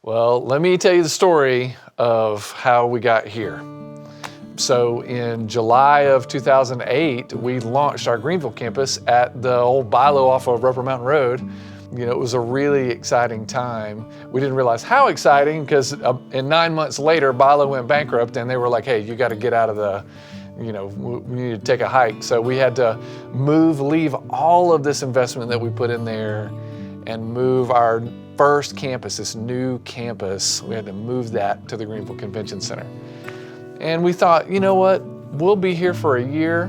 Well, let me tell you the story of how we got here. So in July of 2008, we launched our Greenville campus at the old Bilo off of Roper Mountain Road. You know, it was a really exciting time. We didn't realize how exciting because in 9 months later, Bilo went bankrupt and they were like, hey, you got to get out of the, we need to take a hike. So we had to leave all of this investment that we put in there and move our first campus, this new campus. We had to move that to the Greenville Convention Center. And we thought, you know what, we'll be here for a year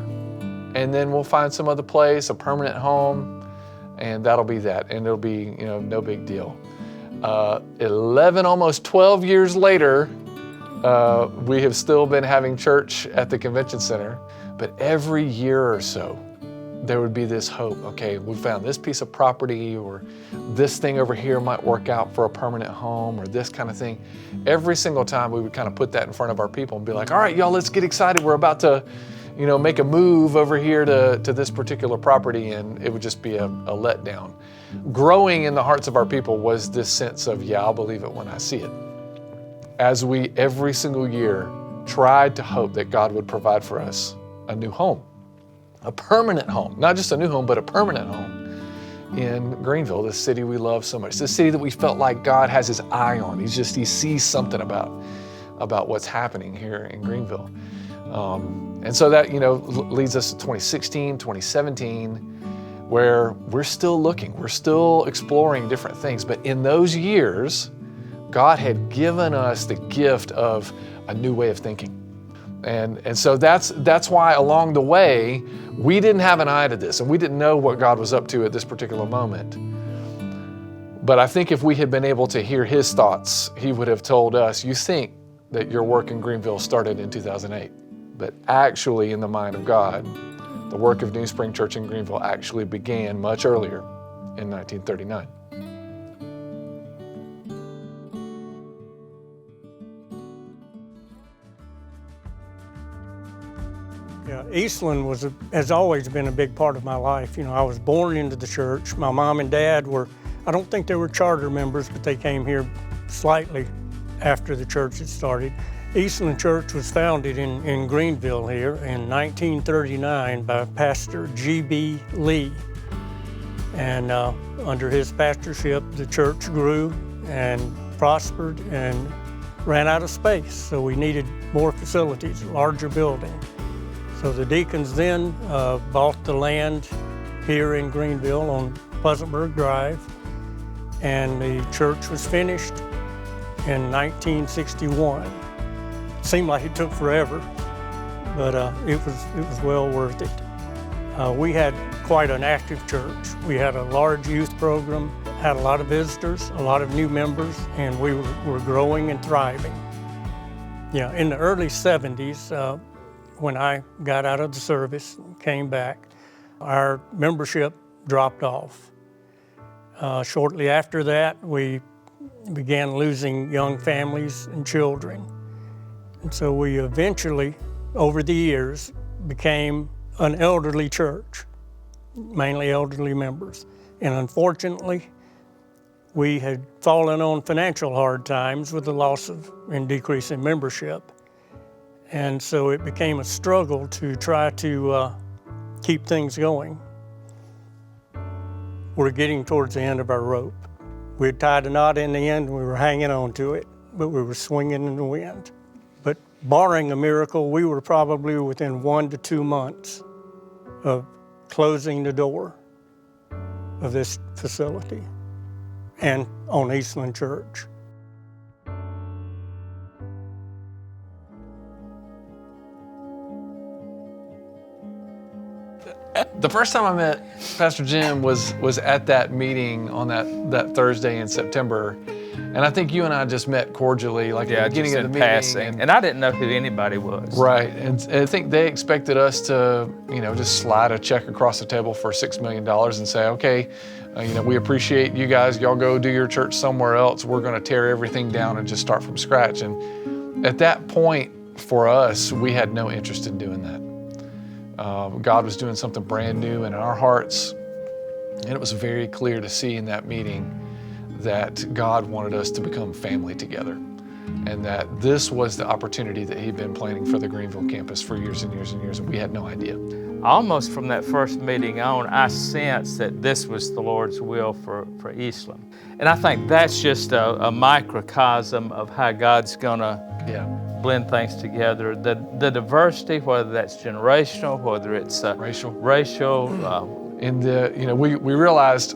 and then we'll find some other place, a permanent home, and that'll be that. And it'll be, no big deal. 11, almost 12 years later, we have still been having church at the convention center, but every year or so, there would be this hope, okay, we found this piece of property or this thing over here might work out for a permanent home or this kind of thing. Every single time we would kind of put that in front of our people and be like, all right, y'all, let's get excited. We're about to, make a move over here to this particular property, and it would just be a letdown. Growing in the hearts of our people was this sense of, yeah, I'll believe it when I see it. As we, every single year, tried to hope that God would provide for us a new home. A permanent home, not just a new home, but a permanent home in Greenville, this city we love so much, this city that we felt like God has his eye on. He sees something about what's happening here in Greenville. And so that, leads us to 2016, 2017, where we're still looking, we're still exploring different things. But in those years, God had given us the gift of a new way of thinking. And so that's why along the way, we didn't have an eye to this and we didn't know what God was up to at this particular moment. But I think if we had been able to hear his thoughts, he would have told us, you think that your work in Greenville started in 2008, but actually in the mind of God, the work of NewSpring Church in Greenville actually began much earlier in 1939. Yeah, Eastlan has always been a big part of my life. I was born into the church. My mom and dad I don't think they were charter members, but they came here slightly after the church had started. Eastlan Church was founded in Greenville here in 1939 by Pastor G.B. Lee. And under his pastorship, the church grew and prospered and ran out of space. So we needed more facilities, a larger building. So the deacons then bought the land here in Greenville on Pleasantburg Drive, and the church was finished in 1961. It seemed like it took forever, but it was well worth it. We had quite an active church. We had a large youth program, had a lot of visitors, a lot of new members, and we were growing and thriving. Yeah, in the early 70s, when I got out of the service and came back, our membership dropped off. Shortly after that, we began losing young families and children. And so we eventually, over the years, became an elderly church, mainly elderly members. And unfortunately, we had fallen on financial hard times with the loss and decrease in membership. And so it became a struggle to try to keep things going. We're getting towards the end of our rope. We had tied a knot in the end and we were hanging on to it, but we were swinging in the wind. But barring a miracle, we were probably within 1 to 2 months of closing the door of this facility and on Eastlan Church. The first time I met Pastor Jim was at that meeting on that Thursday in September. And I think you and I just met cordially, like at the beginning of the meeting. Passing. And I didn't know who anybody was. Right. And I think they expected us to, just slide a check across the table for $6 million and say, okay, we appreciate you guys. Y'all go do your church somewhere else. We're going to tear everything down and just start from scratch. And at that point, for us, we had no interest in doing that. God was doing something brand new in our hearts. And it was very clear to see in that meeting that God wanted us to become family together, and that this was the opportunity that he'd been planning for the Greenville campus for years and years and years, and we had no idea. Almost from that first meeting on, I sensed that this was the Lord's will for Eastlan. And I think that's just a microcosm of how God's gonna blend things together. The diversity, whether that's generational, whether it's racial. We realized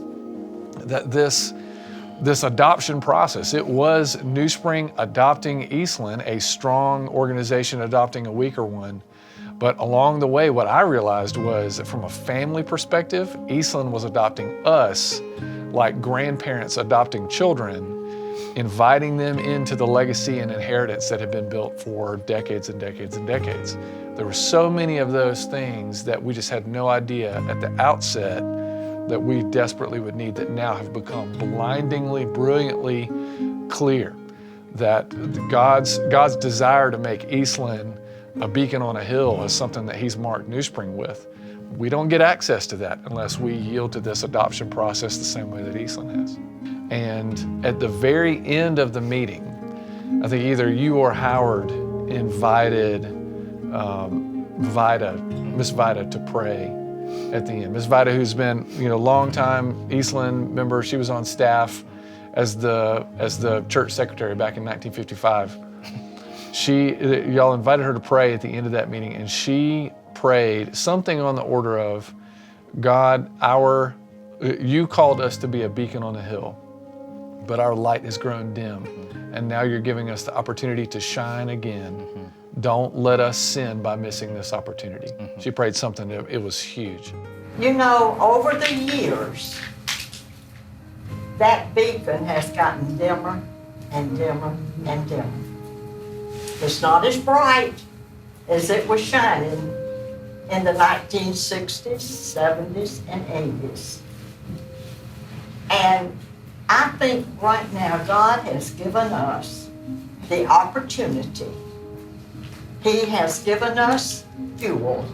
that this adoption process, it was NewSpring adopting Eastlan, a strong organization adopting a weaker one. But along the way, what I realized was that from a family perspective, Eastlan was adopting us like grandparents adopting children, inviting them into the legacy and inheritance that had been built for decades and decades and decades. There were so many of those things that we just had no idea at the outset that we desperately would need, that now have become blindingly, brilliantly clear. That God's desire to make Eastlan a beacon on a hill is something that he's marked NewSpring with. We don't get access to that unless we yield to this adoption process the same way that Eastlan has. And at the very end of the meeting, I think either you or Howard invited Miss Vida to pray at the end. Miss Vida, who's been, long-time Eastlan member, she was on staff as the church secretary back in 1955. Y'all invited her to pray at the end of that meeting, and she prayed something on the order of, God, you called us to be a beacon on a hill, but our light has grown dim, and now you're giving us the opportunity to shine again. Don't let us sin by missing this opportunity. She prayed something, it was huge. Over the years, that beacon has gotten dimmer and dimmer and dimmer. It's not as bright as it was shining in the 1960s, 70s, and 80s. And I think right now God has given us the opportunity. He has given us fuel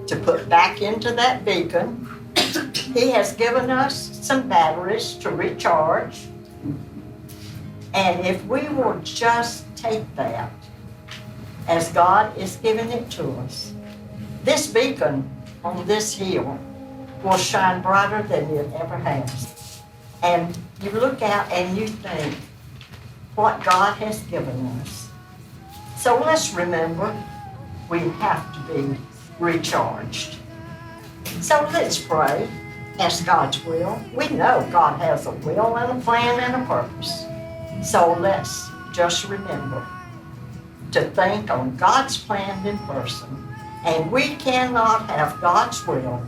to put back into that beacon. He has given us some batteries to recharge. And if we will just take that as God is giving it to us, this beacon on this hill will shine brighter than it ever has. And you look out and you think what God has given us. So let's remember, we have to be recharged. So let's pray, ask God's will. We know God has a will and a plan and a purpose. So let's just remember to think on God's plan in person. And we cannot have God's will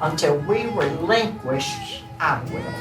until we relinquish our will.